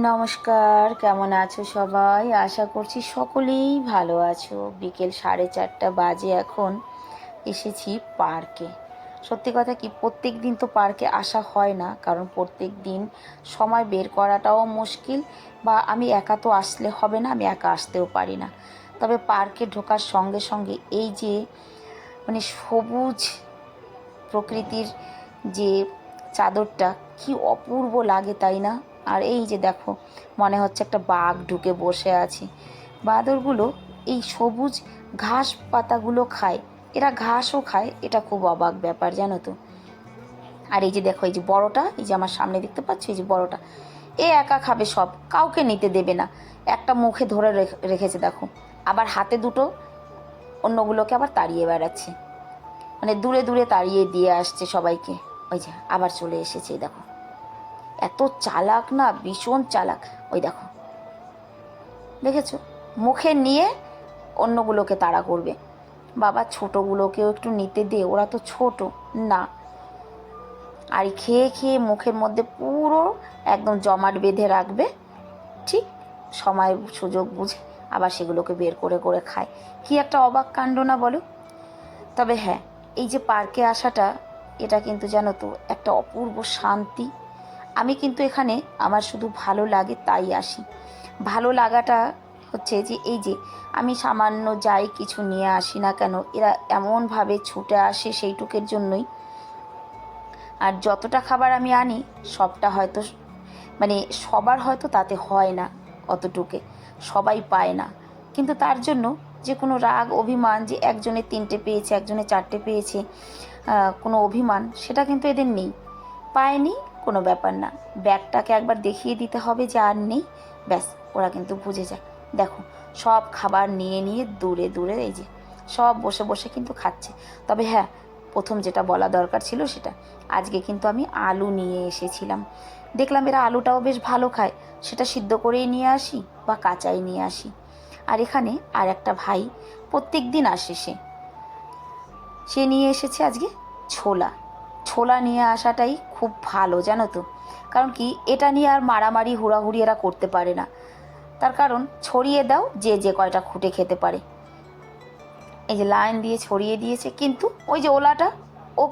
নমস্কার, কেমন আছো সবাই? আশা করছি সকলেই ভালো আছো। বিকেল 4:30 বাজে এখন। এসেছি পার্কে। সত্যি কথা কি, প্রত্যেক দিন তো পার্কে আসা হয় না, কারণ প্রত্যেক দিন সময় বের করাটাও মুশকিল, বা আমি একা তো আসলে হবে না, আমি একা আসতেও পারি না। তবে পার্কে ঢোকার সঙ্গে সঙ্গে এই যে সবুজ প্রকৃতির যে চাদরটা, কি অপূর্ব লাগে, তাই না? আর এই যে দেখো, মনে হচ্ছে একটা বাঘ ঢুকে বসে আছে। বাঁদরগুলো এই সবুজ ঘাস পাতাগুলো খায়, এরা ঘাসও খায়, এটা খুব অবাক ব্যাপার, জানো তো। আর এই যে দেখো, এই যে বড়টা, এই যে আমার সামনে দেখতে পাচ্ছ, এই যে বড়টা, এ একা খাবে সব, কাউকে নিতে দেবে না। একটা মুখে ধরে রেখেছে দেখো, আবার হাতে দুটো অন্যগুলোকে আবার তাড়িয়ে বেড়াচ্ছে, দূরে দূরে তাড়িয়ে দিয়ে আসছে সবাইকে। ওই যে আবার চলে এসেছে, দেখো, এত চালাক না, ভীষণ চালাক। ওই দেখো, দেখেছো, মুখে নিয়ে অন্যগুলোকে তাড়া করবে। বাবা, ছোটোগুলোকেও একটু নিতে দে, ওরা তো ছোট না। আর খেয়ে খেয়ে মুখের মধ্যে পুরো একদম জমাট বেঁধে রাখবে, ঠিক সময় সুযোগ বুঝে আবার সেগুলোকে বের করে করে খায়। কি একটা অবাক কাণ্ড না, বলো? তবে হ্যাঁ, এই যে পার্কে আসাটা, এটা কিন্তু জানো তো একটা অপূর্ব শান্তি। আমি কিন্তু এখানে আমার শুধু ভালো লাগে তাই আসি। ভালো লাগাটা হচ্ছে যে এই যে আমি সামান্য যাই কিছু নিয়ে আসি না কেন, এরা এমনভাবে ছুটে আসে সেইটুকের জন্যই। আর যতটা খাবার আমি আনি সবটা হয়তো সবার হয়তো তাতে হয় না, অতটুকে সবাই পায় না। কিন্তু তার জন্য যে কোনো রাগ অভিমান, যে একজনে 3টে পেয়েছে একজনে 4টে পেয়েছে, কোনো অভিমান সেটা কিন্তু এদের নেই। পায়নি, কোনো ব্যাপার না, ব্যাগটাকে একবার দেখিয়ে দিতে হবে যে আর নেই, ব্যাস ওরা কিন্তু বুঝে যায়। দেখো, সব খাবার নিয়ে নিয়ে দূরে দূরে এই যে সব বসে বসে কিন্তু খাচ্ছে। তবে হ্যাঁ, প্রথম যেটা বলা দরকার ছিল সেটা, আজকে কিন্তু আমি আলু নিয়ে এসেছিলাম। দেখলাম এরা আলুটাও বেশ ভালো খায়, সেটা সিদ্ধ করেই নিয়ে আসি বা কাঁচাই নিয়ে আসি। আর এখানে আর একটা ভাই প্রত্যেক দিন আসে, সে নিয়ে এসেছে আজকে ছোলা। ছোলা নিয়ে আসাটাই খুব ভালো, জানো তো। কারণ কি, এটা নিয়ে আর মারামারি হুড়াহুড়ি এরা করতে পারে না। তার কারণ ছড়িয়ে দাও, যে যে কয়টা খুঁটে খেতে পারে। এই যে লাইন দিয়ে ছড়িয়ে দিয়েছে, কিন্তু ওই যে ওলাটা, ও